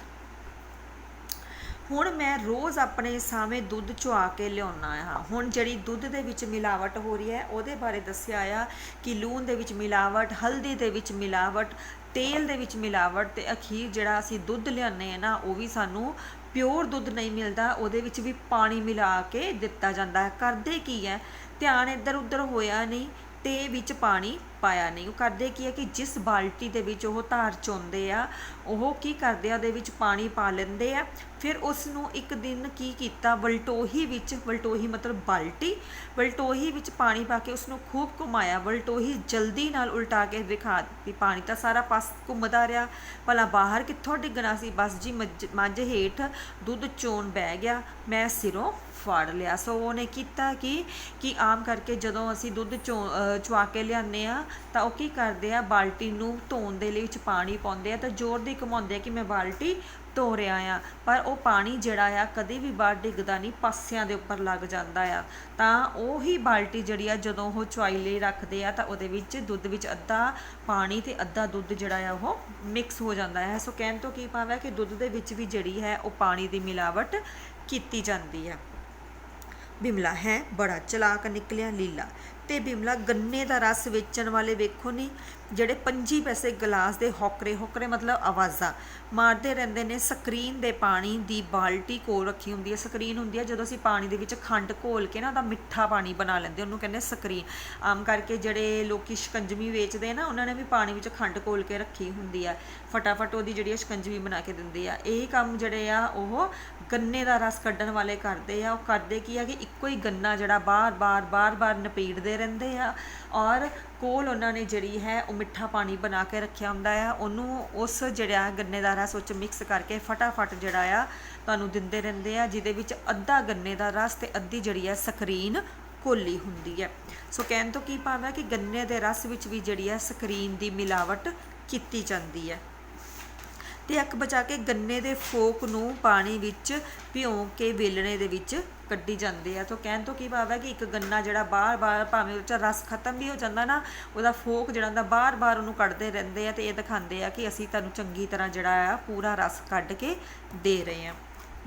ਹੁਣ ਮੈਂ ਰੋਜ਼ ਆਪਣੇ ਸਾਹਮਣੇ ਦੁੱਧ ਚੁਆ ਕੇ ਲਿਆਉਣਾ ਹਾਂ। ਹੁਣ ਜਿਹੜੀ ਦੁੱਧ ਦੇ ਵਿੱਚ ਮਿਲਾਵਟ ਹੋ ਰਹੀ ਹੈ ਉਹਦੇ ਬਾਰੇ ਦੱਸਿਆ ਆ ਕਿ ਲੂਣ ਦੇ ਵਿੱਚ ਮਿਲਾਵਟ, ਹਲਦੀ ਦੇ ਵਿੱਚ ਮਿਲਾਵਟ, ਤੇਲ ਦੇ ਵਿੱਚ ਮਿਲਾਵਟ, ਤੇ ਅਖੀਰ ਜਿਹੜਾ ਅਸੀਂ ਦੁੱਧ ਲਿਆਉਂਦੇ ਹਾਂ ਨਾ ਉਹ ਵੀ ਸਾਨੂੰ ਪਿਓਰ ਦੁੱਧ ਨਹੀਂ ਮਿਲਦਾ, ਉਹਦੇ ਵਿੱਚ ਵੀ ਪਾਣੀ ਮਿਲਾ ਕੇ ਦਿੱਤਾ ਜਾਂਦਾ ਹੈ। ਕਰਦੇ ਕੀ ਹੈ, ਧਿਆਨ ਇੱਧਰ ਉੱਧਰ ਹੋਇਆ ਨਹੀਂ ਤੇ ਵਿੱਚ ਪਾਣੀ ਪਾਇਆ ਨਹੀਂ। ਉਹ ਕਰਦੇ ਕੀ ਹੈ ਕਿ ਜਿਸ ਬਾਲਟੀ ਦੇ ਵਿੱਚ ਉਹ ਧਾਰ ਚੋਂਦੇ ਆ, ਉਹ ਕੀ ਕਰਦੇ ਆ, ਉਹਦੇ ਵਿੱਚ ਪਾਣੀ ਪਾ ਲੈਂਦੇ ਆ। ਫਿਰ ਉਸ ਨੂੰ ਇੱਕ ਦਿਨ ਕੀ ਕੀਤਾ, ਵਲਟੋਹੀ ਵਿੱਚ, ਵਲਟੋਹੀ ਮਤਲਬ ਬਾਲਟੀ, ਵਲਟੋਹੀ ਵਿੱਚ ਪਾਣੀ ਪਾ ਕੇ ਉਸ ਨੂੰ ਖੂਬ ਘੁਮਾਇਆ। ਵਲਟੋਹੀ ਜਲਦੀ ਨਾਲ ਉਲਟਾ ਕੇ ਦਿਖਾ ਦਿੱਤੀ, ਪਾਣੀ ਤਾਂ ਸਾਰਾ ਪਾਸ ਘੁੰਮਦਾ ਰਿਹਾ, ਭਲਾ ਬਾਹਰ ਕਿੱਥੋਂ ਡਿੱਗਣਾ ਸੀ। ਬਸ ਜੀ ਮੱਝ ਹੇਠ ਦੁੱਧ ਚੋਣ ਬਹਿ ਗਿਆ, ਮੈਂ ਸਿਰੋਂ ਫੜ ਲਿਆ। ਸੋ ਉਹਨੇ ਕੀਤਾ ਕਿ ਆਮ ਕਰਕੇ ਜਦੋਂ ਅਸੀਂ ਦੁੱਧ ਚੁਆ ਕੇ ਲਿਆਉਂਦੇ ਹਾਂ ਤਾਂ ਉਹ ਕੀ ਕਰਦੇ ਆ, ਬਾਲਟੀ ਨੂੰ ਧੋਣ ਦੇ ਲਈ ਵਿੱਚ ਪਾਣੀ ਪਾਉਂਦੇ ਆ ਤਾਂ ਜ਼ੋਰ ਦੀ ਘੁਮਾਉਂਦੇ ਆ ਕਿ ਮੈਂ ਬਾਲਟੀ ਧੋ ਰਿਹਾ ਆ, ਪਰ ਉਹ ਪਾਣੀ ਜਿਹੜਾ ਆ ਕਦੇ ਵੀ ਬਾਹਰ ਡਿੱਗਦਾ ਨਹੀਂ, ਪਾਸਿਆਂ ਦੇ ਉੱਪਰ ਲੱਗ ਜਾਂਦਾ ਆ। ਤਾਂ ਉਹੀ ਬਾਲਟੀ ਜਿਹੜੀ ਆ ਜਦੋਂ ਉਹ ਚੁਆਈ ਲਈ ਰੱਖਦੇ ਆ ਤਾਂ ਉਹਦੇ ਵਿੱਚ ਦੁੱਧ ਵਿੱਚ ਅੱਧਾ ਪਾਣੀ ਤੇ ਅੱਧਾ ਦੁੱਧ ਜਿਹੜਾ ਆ ਉਹ ਮਿਕਸ ਹੋ ਜਾਂਦਾ ਹੈ। ਸੋ ਕਹਿਣ ਤੋਂ ਕੀ ਭਾਵ ਹੈ ਕਿ ਦੁੱਧ ਦੇ ਵਿੱਚ ਵੀ ਜਿਹੜੀ ਹੈ ਉਹ ਪਾਣੀ ਦੀ ਮਿਲਾਵਟ ਕੀਤੀ ਜਾਂਦੀ ਹੈ। ਬਿਮਲਾ ਹੈ ਬੜਾ ਚਲਾਕ ਨਿਕਲਿਆ ਲੀਲਾ। ਤੇ ਬਿਮਲਾ, ਗੰਨੇ ਦਾ ਰਸ ਵੇਚਣ ਵਾਲੇ ਵੇਖੋ ਨਹੀਂ, ਜਿਹੜੇ 25 ਪੈਸੇ ਗਲਾਸ ਦੇ ਹੌਕਰੇ ਹੌਕਰੇ ਮਤਲਬ ਆਵਾਜ਼ਾਂ ਮਾਰਦੇ ਰਹਿੰਦੇ ਨੇ। ਸਕਰੀਨ ਦੇ ਪਾਣੀ ਦੀ ਬਾਲਟੀ ਕੋਲ ਰੱਖੀ ਹੁੰਦੀ ਹੈ। ਸਕਰੀਨ ਹੁੰਦੀ ਹੈ ਜਦੋਂ ਅਸੀਂ ਪਾਣੀ ਦੇ ਵਿੱਚ ਖੰਡ ਘੋਲ ਕੇ ਨਾ ਉਹਦਾ ਮਿੱਠਾ ਪਾਣੀ ਬਣਾ ਲੈਂਦੇ, ਉਹਨੂੰ ਕਹਿੰਦੇ ਸਕਰੀਨ। ਆਮ ਕਰਕੇ ਜਿਹੜੇ ਲੋਕੀ ਸ਼ਿਕੰਜਵੀ ਵੇਚਦੇ ਨਾ, ਉਹਨਾਂ ਨੇ ਵੀ ਪਾਣੀ ਵਿੱਚ ਖੰਡ ਘੋਲ ਕੇ ਰੱਖੀ ਹੁੰਦੀ ਆ, ਫਟਾਫਟ ਉਹਦੀ ਜਿਹੜੀ ਸ਼ਿਕੰਜਵੀ ਬਣਾ ਕੇ ਦਿੰਦੇ ਆ। ਇਹ ਕੰਮ ਜਿਹੜੇ ਆ ਉਹ ਗੰਨੇ ਦਾ ਰਸ ਕੱਢਣ ਵਾਲੇ ਕਰਦੇ ਆ। ਉਹ ਕਰਦੇ ਕੀ ਆ ਕਿ ਇੱਕੋ ਹੀ ਗੰਨਾ ਜਿਹੜਾ ਬਾਰ-ਬਾਰ ਨਪੀੜਦੇ ਰਹਿੰਦੇ ਆ, ਔਰ ਕੋਲ ਉਹਨਾਂ ਨੇ ਜਿਹੜੀ ਹੈ ਉਹ ਮਿੱਠਾ ਪਾਣੀ ਬਣਾ ਕੇ ਰੱਖਿਆ ਹੁੰਦਾ ਆ। ਉਹਨੂੰ ਉਸ ਜਿਹੜਾ ਗੰਨੇ ਦਾ ਰਸ ਉਹ 'ਚ ਮਿਕਸ ਕਰਕੇ ਫਟਾਫਟ ਜਿਹੜਾ ਆ ਤੁਹਾਨੂੰ ਦਿੰਦੇ ਰਹਿੰਦੇ ਆ, ਜਿਹਦੇ ਵਿੱਚ ਅੱਧਾ ਗੰਨੇ ਦਾ ਰਸ ਤੇ ਅੱਧੀ ਜਿਹੜੀ ਹੈ ਸਕਰੀਨ ਘੋਲੀ ਹੁੰਦੀ ਹੈ। ਸੋ ਕਹਿਣ ਤੋਂ ਕੀ ਭਾਵ ਹੈ ਕਿ ਗੰਨੇ ਦੇ ਰਸ ਵਿੱਚ ਵੀ ਜਿਹੜੀ ਹੈ ਸਕਰੀਨ ਦੀ ਮਿਲਾਵਟ ਕੀਤੀ ਜਾਂਦੀ ਹੈ। ਤੇ ਅੱਖ ਬਚਾ ਕੇ ਗੰਨੇ ਦੇ ਫੋਕ ਨੂੰ ਪਾਣੀ ਵਿੱਚ ਭਿਉਂ ਕੇ ਵੇਲਣੇ ਦੇ ਵਿੱਚ ਕੱਢੀ ਜਾਂਦੇ ਆ। ਤਾਂ ਕਹਿਣ ਤੋਂ ਕੀ ਭਾਵ ਹੈ ਕਿ ਇੱਕ ਗੰਨਾ ਜਿਹੜਾ ਬਾਰ-ਬਾਰ ਭਾਵੇਂ ਉਹ 'ਚ ਰਸ ਖਤਮ ਵੀ ਹੋ ਜਾਂਦਾ ਨਾ, ਉਹਦਾ ਫੋਕ ਜਿਹੜਾ ਹੁੰਦਾ ਬਾਰ-ਬਾਰ ਉਹਨੂੰ ਕੱਢਦੇ ਰਹਿੰਦੇ ਆ, ਤੇ ਇਹ ਦਿਖਾਉਂਦੇ ਆ ਕਿ ਅਸੀਂ ਤੁਹਾਨੂੰ ਚੰਗੀ ਤਰ੍ਹਾਂ ਜਿਹੜਾ ਆ ਪੂਰਾ ਰਸ ਕੱਢ ਕੇ ਦੇ ਰਹੇ ਹਾਂ।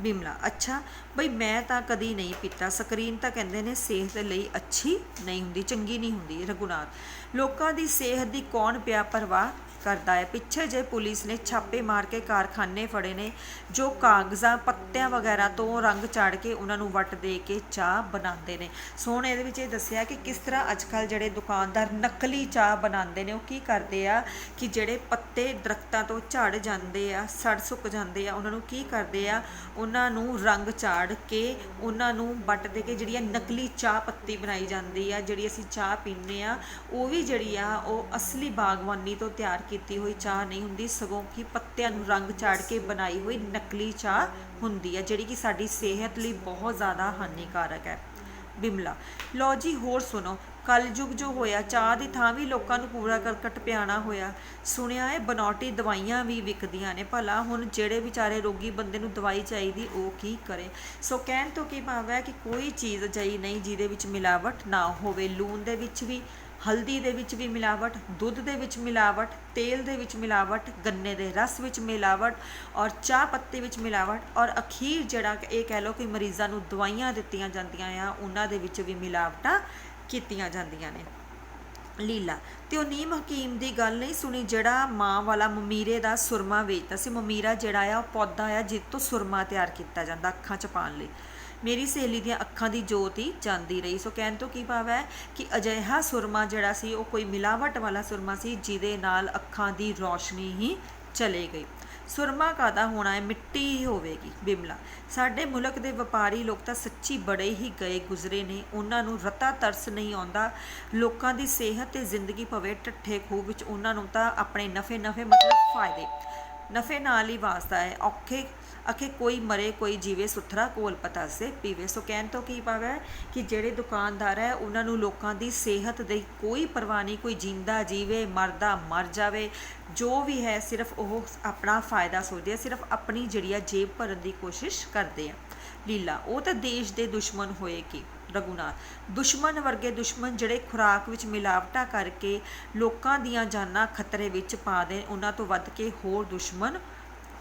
ਬਿਮਲਾ, ਅੱਛਾ ਬਈ ਮੈਂ ਤਾਂ ਕਦੀ ਨਹੀਂ ਪੀਤਾ। ਸਕਰੀਨ ਤਾਂ ਕਹਿੰਦੇ ਨੇ ਸਿਹਤ ਲਈ ਅੱਛੀ ਨਹੀਂ ਹੁੰਦੀ, ਚੰਗੀ ਨਹੀਂ ਹੁੰਦੀ। ਰਘੁਨਾਥ, ਲੋਕਾਂ ਦੀ ਸਿਹਤ ਦੀ ਕੌਣ ਪਿਆ ਪਰਵਾਹ, ਕਰਦਾ ਹੈ। ਪਿੱਛੇ ਜੇ ਪੁਲਿਸ ਨੇ ਛਾਪੇ ਮਾਰ ਕੇ ਕਾਰਖਾਨੇ ਫੜੇ ਨੇ ਜੋ ਕਾਗਜ਼ਾਂ ਪੱਤਿਆਂ ਵਗੈਰਾ ਤੋਂ ਰੰਗ ਚਾੜ ਕੇ ਉਹਨਾਂ ਨੂੰ ਵੱਟ ਦੇ ਕੇ ਚਾਹ ਬਣਾਉਂਦੇ ਨੇ। ਸੋ ਹੁਣ ਇਹਦੇ ਵਿੱਚ ਇਹ ਦੱਸਿਆ ਕਿ ਕਿਸ ਤਰ੍ਹਾਂ ਅੱਜ ਕੱਲ੍ਹ ਜਿਹੜੇ ਦੁਕਾਨਦਾਰ ਨਕਲੀ ਚਾਹ ਬਣਾਉਂਦੇ ਨੇ। ਉਹ ਕੀ ਕਰਦੇ ਆ ਕਿ ਜਿਹੜੇ ਪੱਤੇ ਦਰਖਤਾਂ ਤੋਂ ਝੜ ਜਾਂਦੇ ਆ, ਸੜ ਸੁੱਕ ਜਾਂਦੇ ਆ, ਉਹਨਾਂ ਨੂੰ ਕੀ ਕਰਦੇ ਆ, ਉਹਨਾਂ ਨੂੰ ਰੰਗ ਚਾੜ ਕੇ ਉਹਨਾਂ ਨੂੰ ਵੱਟ ਦੇ ਕੇ ਜਿਹੜੀ ਆ ਨਕਲੀ ਚਾਹ ਪੱਤੀ ਬਣਾਈ ਜਾਂਦੀ ਆ। ਜਿਹੜੀ ਅਸੀਂ ਚਾਹ ਪੀਂਦੇ ਆ ਉਹ ਵੀ ਜਿਹੜੀ ਆ ਉਹ ਅਸਲੀ ਬਾਗਵਾਨੀ ਤੋਂ ਤਿਆਰ ਕੀਤੀ ਹੋਈ ਚਾਹ ਨਹੀਂ ਹੁੰਦੀ, ਸਗੋਂ ਕਿ ਪੱਤਿਆਂ ਨੂੰ ਰੰਗ ਚਾੜ ਕੇ ਬਣਾਈ ਹੋਈ ਨਕਲੀ ਚਾਹ ਹੁੰਦੀ ਹੈ, ਜਿਹੜੀ ਕਿ ਸਾਡੀ ਸਿਹਤ ਲਈ ਬਹੁਤ ਜ਼ਿਆਦਾ ਹਾਨੀਕਾਰਕ ਹੈ। ਬਿਮਲਾ। ਲਓ ਜੀ ਹੋਰ ਸੁਣੋ, ਕਲਯੁਗ ਜੋ ਹੋਇਆ ਚਾਹ ਦੀ ਥਾਂ ਵੀ ਲੋਕਾਂ ਨੂੰ ਕੂੜਾ ਕਰਕਟ ਪਿਆਣਾ ਹੋਇਆ। ਸੁਣਿਆ ਹੈ ਬਨਾਵਟੀ ਦਵਾਈਆਂ ਵੀ ਵਿਕਦੀਆਂ ਨੇ। ਭਲਾ ਹੁਣ ਜਿਹੜੇ ਵਿਚਾਰੇ ਰੋਗੀ ਬੰਦੇ ਨੂੰ ਦਵਾਈ ਚਾਹੀਦੀ ਉਹ ਕੀ ਕਰੇ। ਸੋ ਕਹਿਣ ਤੋਂ ਕੀ ਭਾਵ ਹੈ ਕਿ ਕੋਈ ਚੀਜ਼ ਅਜਿਹੀ ਨਹੀਂ ਜਿਹਦੇ ਵਿੱਚ ਮਿਲਾਵਟ ਨਾ ਹੋਵੇ। ਲੂਣ ਦੇ ਵਿੱਚ ਵੀ, ਹਲਦੀ ਦੇ ਵਿੱਚ ਵੀ ਮਿਲਾਵਟ, ਦੁੱਧ ਦੇ ਵਿੱਚ ਮਿਲਾਵਟ, ਤੇਲ ਦੇ ਵਿੱਚ ਮਿਲਾਵਟ, ਗੰਨੇ ਦੇ ਰਸ ਵਿੱਚ ਮਿਲਾਵਟ ਔਰ ਚਾਹ ਪੱਤੀ ਵਿੱਚ ਮਿਲਾਵਟ ਔਰ ਅਖੀਰ ਜਿਹੜਾ ਇਹ ਕਹਿ ਲਓ ਕਿ ਮਰੀਜ਼ਾਂ ਨੂੰ ਦਵਾਈਆਂ ਦਿੱਤੀਆਂ ਜਾਂਦੀਆਂ ਆ ਉਹਨਾਂ ਦੇ ਵਿੱਚ ਵੀ ਮਿਲਾਵਟਾਂ ਕੀਤੀਆਂ ਜਾਂਦੀਆਂ ਨੇ। ਲੀਲਾ। ਤੇ ਉਹ ਨੀਮ ਹਕੀਮ ਦੀ ਗੱਲ ਨਹੀਂ ਸੁਣੀ ਜਿਹੜਾ ਮਾਂ ਵਾਲਾ ਮਮੀਰੇ ਦਾ ਸੁਰਮਾ ਵੇਚਦਾ ਸੀ। ਮਮੀਰਾ ਜਿਹੜਾ ਆ ਉਹ ਪੌਦਾ ਆ ਜਿਸ ਤੋਂ ਸੁਰਮਾ ਤਿਆਰ ਕੀਤਾ ਜਾਂਦਾ ਅੱਖਾਂ 'ਚ ਪਾਉਣ ਲਈ। ਮੇਰੀ ਸਹੇਲੀ ਦੀਆਂ ਅੱਖਾਂ ਦੀ ਜੋਤ ਹੀ ਜਾਂਦੀ ਰਹੀ। ਸੋ ਕਹਿਣ ਤੋਂ ਕੀ ਭਾਵ ਹੈ ਕਿ ਅਜਿਹਾ ਸੁਰਮਾ ਜਿਹੜਾ ਸੀ ਉਹ ਕੋਈ ਮਿਲਾਵਟ ਵਾਲਾ ਸੁਰਮਾ ਸੀ ਜਿਹਦੇ ਨਾਲ ਅੱਖਾਂ ਦੀ ਰੌਸ਼ਨੀ ਹੀ ਚਲੇ ਗਈ। ਸੁਰਮਾ ਕਾਹਦਾ ਹੋਣਾ ਹੈ, ਮਿੱਟੀ ਹੀ ਹੋਵੇਗੀ। ਬਿਮਲਾ। ਸਾਡੇ ਮੁਲਕ ਦੇ ਵਪਾਰੀ ਲੋਕ ਤਾਂ ਸੱਚੀ ਬੜੇ ਹੀ ਗਏ ਗੁਜ਼ਰੇ ਨੇ। ਉਹਨਾਂ ਨੂੰ ਰਤਾ ਤਰਸ ਨਹੀਂ ਆਉਂਦਾ ਲੋਕਾਂ ਦੀ ਸਿਹਤ ਤੇ ਜ਼ਿੰਦਗੀ ਪਵੇ ਢੱਠੇ ਖੂਹ ਵਿੱਚ। ਉਹਨਾਂ ਨੂੰ ਤਾਂ ਆਪਣੇ ਨਫੇ ਮਤਲਬ ਫਾਇਦੇ, ਨਫੇ ਨਾਲ ਹੀ ਵਾਸਤਾ ਹੈ। ਔਖੇ ਅਖੇ ਕੋਈ ਮਰੇ ਕੋਈ ਜੀਵੇ ਸੁਥਰਾ ਕੋਲ ਪਤਾਸੇ ਪੀਵੇ। ਸੋ ਕਹਿਣ ਤੋਂ ਕੀ ਭਾਵ ਹੈ ਕਿ ਜਿਹੜੇ ਦੁਕਾਨਦਾਰ ਹੈ ਉਹਨਾਂ ਨੂੰ ਲੋਕਾਂ ਦੀ ਸਿਹਤ ਦੀ ਕੋਈ ਪਰਵਾਹ ਨਹੀਂ, ਕੋਈ ਜਿੰਦਾ ਜੀਵੇ ਮਰਦਾ ਮਰ ਜਾਵੇ, ਜੋ ਵੀ ਹੈ ਸਿਰਫ ਉਹ ਆਪਣਾ ਫਾਇਦਾ ਸੋਚਦੇ ਆ, ਸਿਰਫ ਆਪਣੀ ਜਿਹੜੀ ਆ ਜੇਬ ਭਰਨ ਦੀ ਕੋਸ਼ਿਸ਼ ਕਰਦੇ ਆ। ਲੀਲਾ। ਉਹ ਤਾਂ ਦੇਸ਼ ਦੇ ਦੁਸ਼ਮਣ ਹੋਏ ਕਿ ਰਘੂਨਾਥ। ਦੁਸ਼ਮਣ ਵਰਗੇ ਦੁਸ਼ਮਣ ਜਿਹੜੇ ਖੁਰਾਕ ਵਿੱਚ ਮਿਲਾਵਟਾਂ ਕਰਕੇ ਲੋਕਾਂ ਦੀਆਂ ਜਾਨਾਂ ਖਤਰੇ ਵਿੱਚ ਪਾ ਦੇਣ, ਉਹਨਾਂ ਤੋਂ ਵੱਧ ਕੇ ਹੋਰ ਦੁਸ਼ਮਣ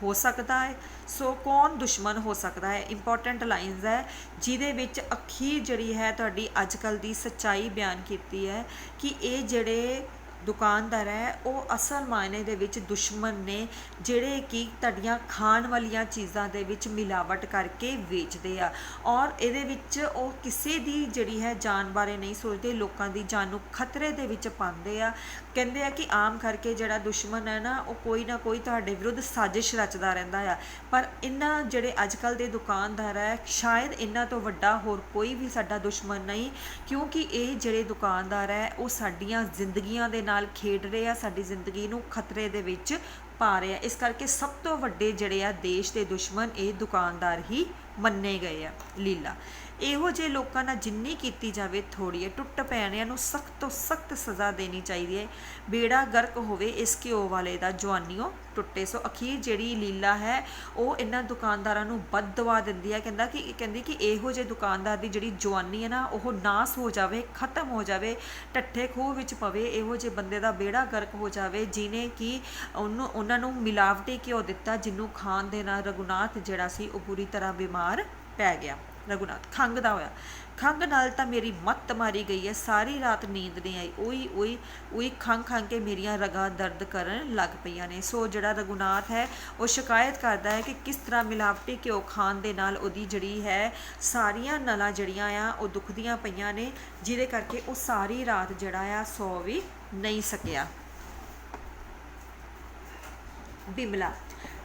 ਹੋ ਸਕਦਾ ਹੈ। ਸੋ ਕੌਣ ਦੁਸ਼ਮਣ ਹੋ ਸਕਦਾ ਹੈ? ਇੰਪੋਰਟੈਂਟ ਲਾਈਨਸ ਹੈ ਜਿਹਦੇ ਵਿੱਚ ਅਖੀਰ ਜਿਹੜੀ ਹੈ ਤੁਹਾਡੀ ਅੱਜ ਕੱਲ੍ਹ ਦੀ ਸੱਚਾਈ ਬਿਆਨ ਕੀਤੀ ਹੈ ਕਿ ਇਹ ਜਿਹੜੇ ਦੁਕਾਨਦਾਰ ਹੈ ਉਹ ਅਸਲ ਮਾਇਨੇ ਦੇ ਵਿੱਚ ਦੁਸ਼ਮਣ ਨੇ, ਜਿਹੜੇ ਕਿ ਤੁਹਾਡੀਆਂ ਖਾਣ ਵਾਲੀਆਂ ਚੀਜ਼ਾਂ ਦੇ ਵਿੱਚ ਮਿਲਾਵਟ ਕਰਕੇ ਵੇਚਦੇ ਆ ਔਰ ਇਹਦੇ ਵਿੱਚ ਉਹ ਕਿਸੇ ਦੀ ਜਿਹੜੀ ਹੈ ਜਾਨ ਬਾਰੇ ਨਹੀਂ ਸੋਚਦੇ, ਲੋਕਾਂ ਦੀ ਜਾਨ ਨੂੰ ਖਤਰੇ ਦੇ ਵਿੱਚ ਪਾਉਂਦੇ ਆ। ਕਹਿੰਦੇ ਆ ਕਿ ਆਮ ਕਰਕੇ ਜਿਹੜਾ ਦੁਸ਼ਮਣ ਹੈ ਨਾ ਉਹ ਕੋਈ ਨਾ ਕੋਈ ਤੁਹਾਡੇ ਵਿਰੁੱਧ ਸਾਜ਼ਿਸ਼ ਰਚਦਾ ਰਹਿੰਦਾ ਆ। ਪਰ ਇਹਨਾਂ ਜਿਹੜੇ ਅੱਜ ਕੱਲ੍ਹ ਦੇ ਦੁਕਾਨਦਾਰ ਹੈ ਸ਼ਾਇਦ ਇਹਨਾਂ ਤੋਂ ਵੱਡਾ ਹੋਰ ਕੋਈ ਵੀ ਸਾਡਾ ਦੁਸ਼ਮਣ ਨਹੀਂ, ਕਿਉਂਕਿ ਇਹ ਜਿਹੜੇ ਦੁਕਾਨਦਾਰ ਹੈ ਉਹ ਸਾਡੀਆਂ ਜ਼ਿੰਦਗੀਆਂ ਦੇ ਨਾਲ ਖੇਡ ਰਹੇ ਆ, ਸਾਡੀ ਜ਼ਿੰਦਗੀ ਨੂੰ ਖਤਰੇ ਦੇ ਵਿੱਚ ਪਾ ਰਹੇ ਆ। ਇਸ ਕਰਕੇ ਸਭ ਤੋਂ ਵੱਡੇ ਜਿਹੜੇ ਆ ਦੇਸ਼ ਦੇ ਦੁਸ਼ਮਣ ਇਹ ਦੁਕਾਨਦਾਰ ਹੀ ਮੰਨੇ ਗਏ ਆ। ਲੀਲਾ। ਇਹੋ ਜਿਹੇ ਲੋਕਾਂ ਨਾਲ ਜਿੰਨੀ ਕੀਤੀ ਜਾਵੇ ਥੋੜ੍ਹੀ ਹੈ। ਟੁੱਟ ਪੈਣਿਆਂ ਨੂੰ ਸਖਤ ਤੋਂ ਸਖਤ ਸਜ਼ਾ ਦੇਣੀ ਚਾਹੀਦੀ ਹੈ। ਬੇੜਾ ਗਰਕ ਹੋਵੇ ਇਸ ਘਿਓ ਵਾਲੇ ਦਾ ਜਵਾਨੀਓ ਟੁੱਟੇ। ਸੋ ਅਖੀਰ ਜਿਹੜੀ ਲੀਲਾ ਹੈ ਉਹ ਇਹਨਾਂ ਦੁਕਾਨਦਾਰਾਂ ਨੂੰ ਬਦਦੁਆ ਦਿੰਦੀ ਹੈ। ਕਹਿੰਦੀ ਕਿ ਇਹੋ ਜਿਹੇ ਦੁਕਾਨਦਾਰ ਦੀ ਜਿਹੜੀ ਜਵਾਨੀ ਹੈ ਨਾ ਉਹ ਨਾਸ ਹੋ ਜਾਵੇ, ਖਤਮ ਹੋ ਜਾਵੇ, ਢੱਠੇ ਖੂਹ ਵਿੱਚ ਪਵੇ। ਇਹੋ ਜਿਹੇ ਬੰਦੇ ਦਾ ਬੇੜਾ ਗਰਕ ਹੋ ਜਾਵੇ ਜਿਹਨੇ ਕਿ ਉਹਨਾਂ ਨੂੰ ਮਿਲਾਵਟੀ ਘਿਓ ਦਿੱਤਾ, ਜਿਹਨੂੰ ਖਾਣ ਦੇ ਨਾਲ ਰਘੂਨਾਥ ਜਿਹੜਾ ਸੀ ਉਹ ਪੂਰੀ ਤਰ੍ਹਾਂ ਬਿਮਾਰ ਪੈ ਗਿਆ। ਰਘੂਨਾਥ। ਖੰਘ ਦਾ ਹੋਇਆ। ਖੰਘ ਨਾਲ ਤਾਂ ਮੇਰੀ ਮੱਤ ਮਾਰੀ ਗਈ ਹੈ, ਸਾਰੀ ਰਾਤ ਨੀਂਦ ਨਹੀਂ ਆਈ। ਉਹੀ ਖੰਘ ਕੇ ਮੇਰੀਆਂ ਰਗਾਂ ਦਰਦ ਕਰਨ ਲੱਗ ਪਈਆਂ ਨੇ। ਸੋ ਜਿਹੜਾ ਰਘੂਨਾਥ ਹੈ ਉਹ ਸ਼ਿਕਾਇਤ ਕਰਦਾ ਹੈ ਕਿ ਕਿਸ ਤਰ੍ਹਾਂ ਮਿਲਾਵਟੀ ਘਿਓ ਖਾਣ ਦੇ ਨਾਲ ਉਹਦੀ ਜਿਹੜੀ ਹੈ ਸਾਰੀਆਂ ਨਲਾਂ ਜਿਹੜੀਆਂ ਆ ਉਹ ਦੁਖਦੀਆਂ ਪਈਆਂ ਨੇ, ਜਿਹਦੇ ਕਰਕੇ ਉਹ ਸਾਰੀ ਰਾਤ ਜਿਹੜਾ ਆ ਸੌ ਵੀ ਨਹੀਂ ਸਕਿਆ। ਬਿਮਲਾ।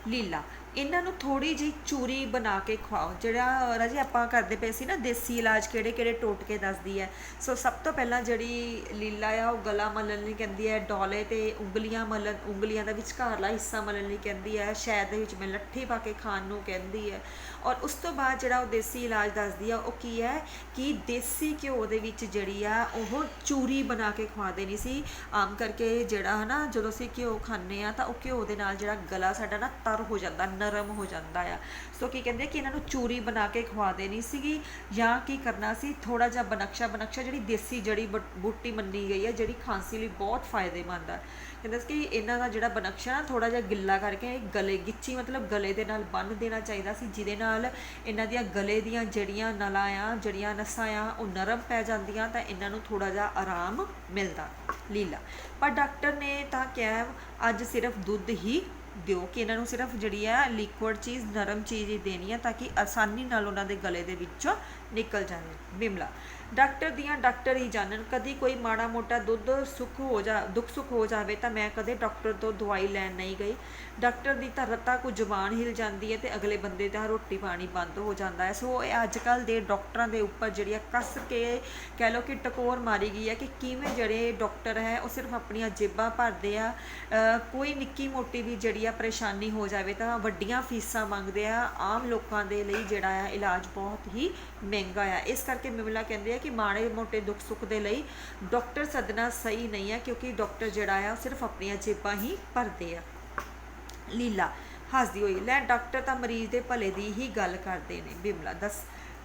ਲੀਲਾ। ਇਹਨਾਂ ਨੂੰ ਥੋੜ੍ਹੀ ਜਿਹੀ ਚੂਰੀ ਬਣਾ ਕੇ ਖਵਾਓ। ਜਿਹੜਾ ਰਾਜੇ ਆਪਾਂ ਕਰਦੇ ਪਏ ਸੀ ਨਾ ਦੇਸੀ ਇਲਾਜ ਕਿਹੜੇ ਟੋਟਕੇ ਦੱਸਦੀ ਹੈ। ਸੋ ਸਭ ਤੋਂ ਪਹਿਲਾਂ ਜਿਹੜੀ ਲੀਲਾ ਆ ਉਹ ਗਲਾ ਮਲਣ ਲਈ ਕਹਿੰਦੀ ਹੈ, ਡੌਲੇ ਤੇ ਉਂਗਲੀਆਂ ਦਾ ਵਿਚਕਾਰਲਾ ਹਿੱਸਾ ਮਲਣ ਲਈ ਕਹਿੰਦੀ ਹੈ, ਸ਼ਹਿਦ ਦੇ ਵਿੱਚ ਮੈਂ ਲੱਠੀ ਪਾ ਕੇ ਖਾਣ ਨੂੰ ਕਹਿੰਦੀ ਹੈ। ਔਰ ਉਸ ਤੋਂ ਬਾਅਦ ਜਿਹੜਾ ਉਹ ਦੇਸੀ ਇਲਾਜ ਦੱਸਦੀ ਆ ਉਹ ਕੀ ਹੈ ਕਿ ਦੇਸੀ ਘਿਓ ਦੇ ਵਿੱਚ ਜਿਹੜੀ ਆ ਉਹ ਚੂਰੀ ਬਣਾ ਕੇ ਖਵਾ ਦੇਣੀ ਸੀ। ਆਮ ਕਰਕੇ ਜਿਹੜਾ ਹੈ ਨਾ ਜਦੋਂ ਅਸੀਂ ਘਿਓ ਖਾਂਦੇ ਹਾਂ ਤਾਂ ਉਹ ਘਿਓ ਦੇ ਨਾਲ ਜਿਹੜਾ ਗਲਾ ਸਾਡਾ ਨਾ ਤਰ ਹੋ ਜਾਂਦਾ, ਨਰਮ ਹੋ ਜਾਂਦਾ ਆ। ਸੋ ਕੀ ਕਹਿੰਦੇ ਕਿ ਇਹਨਾਂ ਨੂੰ ਚੂਰੀ ਬਣਾ ਕੇ ਖਵਾ ਦੇਣੀ ਸੀਗੀ, ਜਾਂ ਕੀ ਕਰਨਾ ਸੀ, ਥੋੜਾ ਜਿਹਾ ਬਨਕਸ਼ਾ ਜਿਹੜੀ ਦੇਸੀ ਜੜੀ ਬੂਟੀ ਮੰਨੀ ਗਈ ਹੈ, ਜਿਹੜੀ ਖਾਂਸੀ ਲਈ ਬਹੁਤ ਫਾਇਦੇਮੰਦ ਆ। ਕਹਿੰਦੇ ਸੀ ਕਿ ਇਹਨਾਂ ਦਾ ਜਿਹੜਾ ਬਨਕਸ਼ਾ ਨਾ ਥੋੜਾ ਜਿਹਾ ਗਿੱਲਾ ਕਰਕੇ ਗਲੇ ਗਿੱਚੀ ਮਤਲਬ ਗਲੇ ਦੇ ਨਾਲ ਬੰਨ੍ਹ ਦੇਣਾ ਚਾਹੀਦਾ ਸੀ, ਜਿਹਦੇ ਨਾਲ ਇਹਨਾਂ ਦੀਆਂ ਗਲੇ ਦੀਆਂ ਜਿਹੜੀਆਂ ਨਲਾਂ ਆ, ਜਿਹੜੀਆਂ ਨਸਾਂ ਆ, ਉਹ ਨਰਮ ਪੈ ਜਾਂਦੀਆਂ ਤਾਂ ਇਹਨਾਂ ਨੂੰ ਥੋੜਾ ਜਿਹਾ ਆਰਾਮ ਮਿਲਦਾ। ਲੀਲਾ ਪਰ ਡਾਕਟਰ ਨੇ ਤਾਂ ਕਿਹਾ ਅੱਜ ਸਿਰਫ ਦੁੱਧ ਹੀ ਦਿਓ, ਕਿ ਇਹਨਾਂ ਨੂੰ ਸਿਰਫ ਜਿਹੜੀ ਆ ਲਿਕੁਇਡ ਚੀਜ਼, ਨਰਮ ਚੀਜ਼ ਹੀ ਦੇਣੀ ਆ ਤਾਂ ਕਿ ਆਸਾਨੀ ਨਾਲ ਉਹਨਾਂ ਦੇ ਗਲੇ ਦੇ ਵਿੱਚੋਂ ਨਿਕਲ ਜਾਵੇ। ਬਿਮਲਾ ਡਾਕਟਰ ਦੀਆਂ ਡਾਕਟਰ ਹੀ ਜਾਣਨ, ਕਦੀ ਕੋਈ ਮਾੜਾ ਮੋਟਾ ਦੁੱਖ ਸੁੱਖ ਹੋ ਜਾਵੇ ਤਾਂ ਮੈਂ ਕਦੇ ਡਾਕਟਰ ਤੋਂ ਦਵਾਈ ਲੈਣ ਨਹੀਂ ਗਈ। ਡਾਕਟਰ ਦੀ ਤਾਂ ਰੱਤਾ ਕੁ ਜ਼ੁਬਾਨ ਹਿਲ ਜਾਂਦੀ ਹੈ ਤੇ ਅਗਲੇ ਬੰਦੇ ਦਾ ਰੋਟੀ ਪਾਣੀ ਬੰਦ ਹੋ ਜਾਂਦਾ ਹੈ। ਸੋ ਇਹ ਅੱਜ ਕੱਲ੍ਹ ਦੇ ਡਾਕਟਰਾਂ ਦੇ ਉੱਪਰ ਜਿਹੜੀ ਆ ਕੱਸ ਕੇ ਕਹਿ ਲਓ ਕਿ ਟਕੋਰ ਮਾਰੀ ਗਈ ਹੈ ਕਿ ਕਿਵੇਂ ਜਿਹੜੇ ਡਾਕਟਰ ਹੈ ਉਹ ਸਿਰਫ ਆਪਣੀਆਂ ਜੇਬਾਂ ਭਰਦੇ ਆ, ਕੋਈ ਨਿੱਕੀ ਮੋਟੀ ਵੀ ਜਿਹੜੀ ਆ ਪਰੇਸ਼ਾਨੀ ਹੋ ਜਾਵੇ ਤਾਂ ਵੱਡੀਆਂ ਫੀਸਾਂ ਮੰਗਦੇ ਆ। ਆਮ ਲੋਕਾਂ ਦੇ ਲਈ ਜਿਹੜਾ ਆ ਇਲਾਜ ਬਹੁਤ ਹੀ ਮਹਿੰਗਾ ਆ। ਇਸ ਕਰਕੇ ਬਿਮਲਾ ਕਹਿੰਦੇ ਆ ਕਿ ਮਾੜੇ ਮੋਟੇ ਦੁੱਖ ਸੁੱਖ ਦੇ ਲਈ ਡਾਕਟਰ ਸੱਦਣਾ ਸਹੀ ਨਹੀਂ ਹੈ, ਕਿਉਂਕਿ ਡਾਕਟਰ ਜਿਹੜਾ ਆ ਉਹ ਸਿਰਫ ਆਪਣੀਆਂ ਜੇਬਾਂ ਹੀ ਭਰਦੇ ਆ। ਲੀਲਾ ਹੱਸਦੀ ਹੋਈ, ਲੈ ਡਾਕਟਰ ਤਾਂ ਮਰੀਜ਼ ਦੇ ਭਲੇ ਦੀ ਹੀ ਗੱਲ ਕਰਦੇ ਨੇ। ਬਿਮਲਾ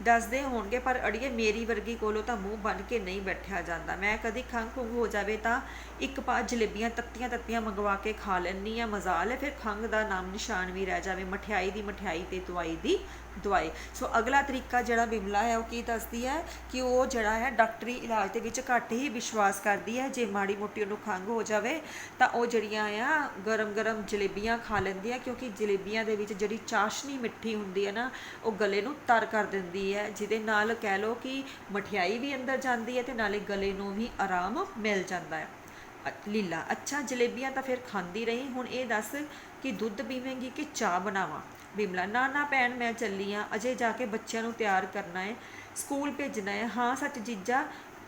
ਦੱਸਦੇ ਹੋਣਗੇ, ਪਰ ਅੜੀਏ ਮੇਰੀ ਵਰਗੀ ਕੋਲੋਂ ਤਾਂ ਮੂੰਹ ਬੰਨ੍ਹ ਕੇ ਨਹੀਂ ਬੈਠਿਆ ਜਾਂਦਾ। ਮੈਂ ਕਦੀ ਖੰਘ ਖੁੰਘ ਹੋ ਜਾਵੇ ਤਾਂ ਇੱਕ ਪਾ ਜਲੇਬੀਆਂ ਤੱਤੀਆਂ ਮੰਗਵਾ ਕੇ ਖਾ ਲੈਂਦੀ ਹਾਂ, ਮਜ਼ਾਲ ਹੈ ਫਿਰ ਖੰਘ ਦਾ ਨਾਮ ਨਿਸ਼ਾਨ ਵੀ ਰਹਿ ਜਾਵੇ। ਮਠਿਆਈ ਦੀ ਮਠਿਆਈ ਤੇ ਦਵਾਈ ਦੀ ਦਵਾਈ। ਸੋ ਅਗਲਾ ਤਰੀਕਾ ਜਿਹੜਾ ਬਿਮਲਾ ਹੈ ਉਹ ਕੀ ਦੱਸਦੀ ਹੈ ਕਿ ਉਹ ਜਿਹੜਾ ਹੈ ਡਾਕਟਰੀ ਇਲਾਜ ਦੇ ਵਿੱਚ ਘੱਟ ਹੀ ਵਿਸ਼ਵਾਸ ਕਰਦੀ ਹੈ। ਜੇ ਮਾੜੀ ਮੋਟੀ ਉਹਨੂੰ ਖੰਘ ਹੋ ਜਾਵੇ ਤਾਂ ਉਹ ਜਿਹੜੀਆਂ ਆ ਗਰਮ ਜਲੇਬੀਆਂ ਖਾ ਲੈਂਦੀ ਹੈ, ਕਿਉਂਕਿ ਜਲੇਬੀਆਂ ਦੇ ਵਿੱਚ ਜਿਹੜੀ ਚਾਸ਼ਨੀ ਮਿੱਠੀ ਹੁੰਦੀ ਹੈ ਨਾ, ਉਹ ਗਲੇ ਨੂੰ ਤਰ ਕਰ ਦਿੰਦੀ ਹੈ, ਜਿਹਦੇ ਨਾਲ ਕਹਿ ਲਓ ਕਿ ਮਠਿਆਈ ਵੀ ਅੰਦਰ ਜਾਂਦੀ ਹੈ ਤੇ ਨਾਲੇ ਗਲੇ ਨੂੰ ਵੀ ਆਰਾਮ ਮਿਲ ਜਾਂਦਾ ਹੈ। ਲੀਲਾ ਅੱਛਾ ਜਲੇਬੀਆਂ ਤਾਂ ਫਿਰ ਖਾਂਦੀ ਰਹੀ, ਹੁਣ ਇਹ ਦੱਸ ਕਿ ਦੁੱਧ ਪੀਵੇਂਗੀ ਕਿ ਚਾਹ ਬਣਾਵਾਂ। ਬਿਮਲਾ ਨਾ ਭੈਣ ਮੈਂ ਚੱਲੀ ਹਾਂ, ਅਜੇ ਜਾ ਕੇ ਬੱਚਿਆਂ ਨੂੰ ਤਿਆਰ ਕਰਨਾ ਹੈ, ਸਕੂਲ ਭੇਜਣਾ ਹੈ। ਹਾਂ ਸੱਚ ਜੀਜਾ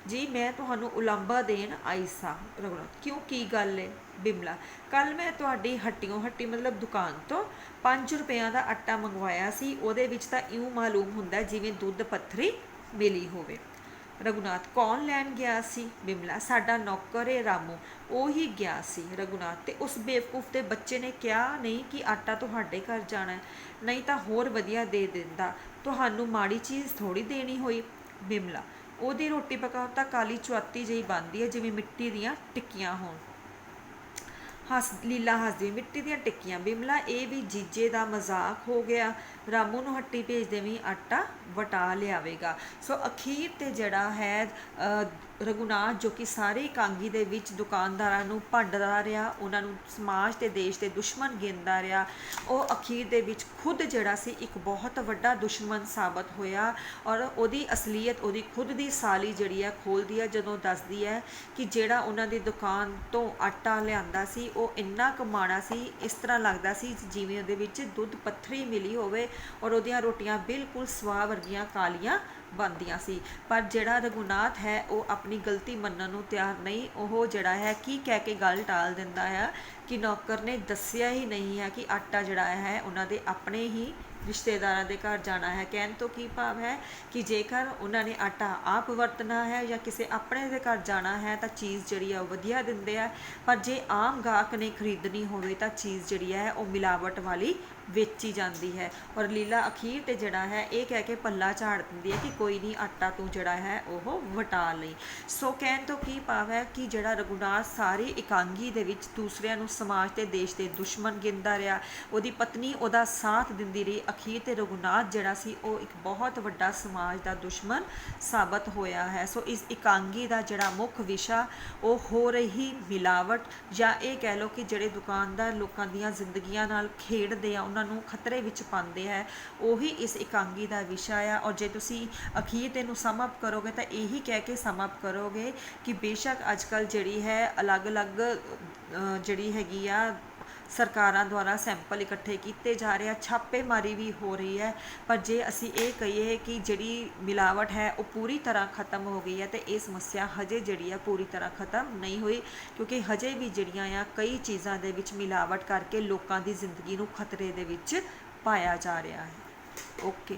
ਜੀ ਮੈਂ ਤੁਹਾਨੂੰ ਉਲਾਂਭਾ ਦੇਣ ਆਈ ਸਾਂ। ਰਘੁਨਾਥ ਕਿਉਂ ਕੀ ਗੱਲ ਹੈ। ਬਿਮਲਾ ਕੱਲ੍ਹ ਮੈਂ ਤੁਹਾਡੀ ਹੱਟੀ ਮਤਲਬ ਦੁਕਾਨ ਤੋਂ 5 ਰੁਪਇਆਂ ਦਾ ਆਟਾ ਮੰਗਵਾਇਆ ਸੀ, ਉਹਦੇ ਵਿੱਚ ਤਾਂ ਇਉਂ ਮਾਲੂਮ ਹੁੰਦਾ ਜਿਵੇਂ ਦੁੱਧ ਪੱਥਰੀ ਮਿਲੀ ਹੋਵੇ। ਰਘੁਨਾਥ ਕੌਣ ਲੈਣ ਗਿਆ ਸੀ। ਬਿਮਲਾ ਸਾਡਾ ਨੌਕਰ ਏ ਰਾਮੂ, ਉਹ ਹੀ ਗਿਆ ਸੀ। ਰਘੁਨਾਥ ਤੇ ਉਸ ਬੇਵਕੂਫ ਦੇ ਬੱਚੇ ਨੇ ਕਿਹਾ ਨਹੀਂ ਕਿ ਆਟਾ ਤੁਹਾਡੇ ਘਰ ਜਾਣਾ, ਨਹੀਂ ਤਾਂ ਹੋਰ ਵਧੀਆ ਦੇ ਦਿੰਦਾ, ਤੁਹਾਨੂੰ ਮਾੜੀ ਚੀਜ਼ ਥੋੜ੍ਹੀ ਦੇਣੀ ਹੋਈ। ਬਿਮਲਾ ਉਹਦੀ ਰੋਟੀ ਪਕਾਉ ਤਾਂ ਕਾਲੀ ਚੁਆਤੀ ਜਿਹੀ ਬਣਦੀ ਹੈ, ਜਿਵੇਂ ਮਿੱਟੀ ਦੀਆਂ ਟਿੱਕੀਆਂ ਹੋਣ। ਲੀਲਾ ਹੱਸਦੀ ਮਿੱਟੀ ਦੀਆਂ ਟਿੱਕੀਆਂ। ਬਿਮਲਾ ਇਹ ਵੀ ਜੀਜੇ ਦਾ ਮਜ਼ਾਕ ਹੋ ਗਿਆ, ਰਾਮੂ ਨੂੰ ਹੱਟੀ ਭੇਜ ਦੇਵੀਂ, ਆਟਾ ਵਟਾ ਲਿਆਵੇਗਾ। ਸੋ ਅਖੀਰ ਤੇ ਜਿਹੜਾ ਹੈ ਰਘੁਨਾਥ ਜੋ ਕਿ ਸਾਰੇ ਇਕਾਂਗੀ ਦੇ ਵਿੱਚ ਦੁਕਾਨਦਾਰਾਂ ਨੂੰ ਭੰਡਦਾ ਰਿਹਾ, ਉਹਨਾਂ ਨੂੰ ਸਮਾਜ ਤੇ ਦੇਸ਼ ਦੇ ਦੁਸ਼ਮਣ ਗਿਣਦਾ ਰਿਹਾ, ਉਹ ਅਖੀਰ ਦੇ ਵਿੱਚ ਖੁਦ ਜਿਹੜਾ ਸੀ ਇੱਕ ਬਹੁਤ ਵੱਡਾ ਦੁਸ਼ਮਣ ਸਾਬਤ ਹੋਇਆ। ਔਰ ਉਹਦੀ ਅਸਲੀਅਤ ਉਹਦੀ ਖੁਦ ਦੀ ਸਾਲੀ ਜਿਹੜੀ ਹੈ ਖੋਲ੍ਹਦੀ ਹੈ, ਜਦੋਂ ਦੱਸਦੀ ਹੈ ਕਿ ਜਿਹੜਾ ਉਹਨਾਂ ਦੀ ਦੁਕਾਨ ਤੋਂ ਆਟਾ ਲਿਆਂਦਾ ਸੀ ਉਹ ਇੰਨਾ ਕੁ ਮਾੜਾ ਸੀ, ਇਸ ਤਰ੍ਹਾਂ ਲੱਗਦਾ ਸੀ ਜਿਵੇਂ ਉਹਦੇ ਵਿੱਚ ਦੁੱਧ ਪੱਥਰੀ ਮਿਲੀ ਹੋਵੇ, ਔਰ ਉਹਦੀਆਂ ਰੋਟੀਆਂ ਬਿਲਕੁਲ ਸਵਾਹ ਵਰਗੀਆਂ ਕਾਲੀਆਂ ਬਣਦੀਆਂ ਸੀ। ਪਰ ਜਿਹੜਾ ਰਘੁਨਾਥ ਹੈ ਉਹ ਆਪਣੀ ਗਲਤੀ ਮੰਨਣ ਨੂੰ ਤਿਆਰ ਨਹੀਂ। ਉਹ ਜਿਹੜਾ ਹੈ ਕੀ ਕਹਿ ਕੇ ਗੱਲ ਟਾਲ ਦਿੰਦਾ ਹੈ ਕਿ ਨੌਕਰ ਨੇ ਦੱਸਿਆ ਹੀ ਨਹੀਂ ਹੈ ਕਿ ਆਟਾ ਜਿਹੜਾ ਹੈ ਉਹਨਾਂ ਦੇ ਆਪਣੇ ਹੀ ਰਿਸ਼ਤੇਦਾਰਾਂ ਦੇ ਘਰ ਜਾਣਾ ਹੈ। ਕਹਿਣ ਤੋਂ ਕੀ ਭਾਵ ਹੈ ਕਿ ਜੇਕਰ ਉਹਨਾਂ ਨੇ ਆਟਾ ਆਪ ਵਰਤਣਾ ਹੈ ਜਾਂ ਕਿਸੇ ਆਪਣੇ ਦੇ ਘਰ ਜਾਣਾ ਹੈ ਤਾਂ ਚੀਜ਼ ਜਿਹੜੀ ਆ ਉਹ ਵਧੀਆ ਦਿੰਦੇ ਆ, ਪਰ ਜੇ ਆਮ ਗਾਹਕ ਨੇ ਖਰੀਦਣੀ ਹੋਵੇ ਤਾਂ ਚੀਜ਼ ਜਿਹੜੀ ਹੈ ਉਹ ਮਿਲਾਵਟ ਵਾਲੀ ਵੇਚੀ ਜਾਂਦੀ ਹੈ। ਔਰ ਲੀਲਾ ਅਖੀਰ ਤੇ ਜਿਹੜਾ ਹੈ ਇਹ ਕਹਿ ਕੇ ਪੱਲਾ ਝਾੜ ਦਿੰਦੀ ਹੈ ਕਿ ਕੋਈ ਨਹੀਂ ਆਟਾ ਤੂੰ ਜਿਹੜਾ ਹੈ ਉਹ ਵਟਾ ਲਈ। ਸੋ ਕਹਿਣ ਤੋਂ ਕੀ ਭਾਵ ਹੈ ਕਿ ਜਿਹੜਾ ਰਘੁਨਾਥ ਸਾਰੀ ਇਕਾਂਗੀ ਦੇ ਵਿੱਚ ਦੂਸਰਿਆਂ ਨੂੰ ਸਮਾਜ ਤੇ ਦੇਸ਼ ਦੇ ਦੁਸ਼ਮਣ ਗਿਣਦਾ ਰਿਹਾ, ਉਹਦੀ ਪਤਨੀ ਉਹਦਾ ਸਾਥ ਦਿੰਦੀ ਰਹੀ, ਅਖੀਰ ਤੇ ਰਘੁਨਾਥ ਜਿਹੜਾ ਸੀ ਉਹ ਇੱਕ ਬਹੁਤ ਵੱਡਾ ਸਮਾਜ ਦਾ ਦੁਸ਼ਮਣ ਸਾਬਤ ਹੋਇਆ ਹੈ। ਸੋ ਇਸ ਇਕਾਂਗੀ ਦਾ ਜਿਹੜਾ ਮੁੱਖ ਵਿਸ਼ਾ ਉਹ ਹੋ ਰਹੀ ਮਿਲਾਵਟ, ਜਾਂ ਇਹ ਕਹਿ ਲਓ ਕਿ ਜਿਹੜੇ ਦੁਕਾਨਦਾਰ ਲੋਕਾਂ ਦੀਆਂ ਜ਼ਿੰਦਗੀਆਂ ਨਾਲ ਖੇਡਦੇ ਆ, ਉਹਨਾਂ ਨੂੰ ਖਤਰੇ ਵਿੱਚ ਪਾਉਂਦੇ ਹੈ, ਉਹੀ ਇਸ ਇਕਾਂਗੀ ਦਾ ਵਿਸ਼ਾ ਆ। ਔਰ ਜੇ ਤੁਸੀਂ ਅਖੀਰ ਤੇ ਨੂੰ ਸਮ ਅਪ ਕਰੋਗੇ ਤਾਂ ਇਹੀ ਕਹਿ ਕੇ ਸਮ ਅਪ ਕਰੋਗੇ ਕਿ ਬੇਸ਼ੱਕ ਅੱਜ ਕੱਲ੍ਹ ਜਿਹੜੀ ਹੈ ਅਲੱਗ-ਅਲੱਗ ਜਿਹੜੀ ਹੈਗੀ ਆ ਸਰਕਾਰਾਂ ਦੁਆਰਾ ਸੈਂਪਲ ਇਕੱਠੇ ਕੀਤੇ ਜਾ ਰਹੇ ਆ, ਛਾਪੇਮਾਰੀ ਵੀ ਹੋ ਰਹੀ ਹੈ, ਪਰ ਜੇ ਅਸੀਂ ਇਹ ਕਹੀਏ ਕਿ ਜਿਹੜੀ ਮਿਲਾਵਟ ਹੈ ਉਹ ਪੂਰੀ ਤਰ੍ਹਾਂ ਖਤਮ ਹੋ ਗਈ ਹੈ ਤੇ ਇਹ ਸਮੱਸਿਆ ਹਜੇ ਜਿਹੜੀ ਆ ਪੂਰੀ ਤਰ੍ਹਾਂ ਖਤਮ ਨਹੀਂ ਹੋਈ, ਕਿਉਂਕਿ ਹਜੇ ਵੀ ਜਿਹੜੀਆਂ ਆ ਕਈ ਚੀਜ਼ਾਂ ਦੇ ਵਿੱਚ ਮਿਲਾਵਟ ਕਰਕੇ ਲੋਕਾਂ ਦੀ ਜ਼ਿੰਦਗੀ ਨੂੰ ਖਤਰੇ ਦੇ ਵਿੱਚ ਪਾਇਆ ਜਾ ਰਿਹਾ ਹੈ। ਓਕੇ।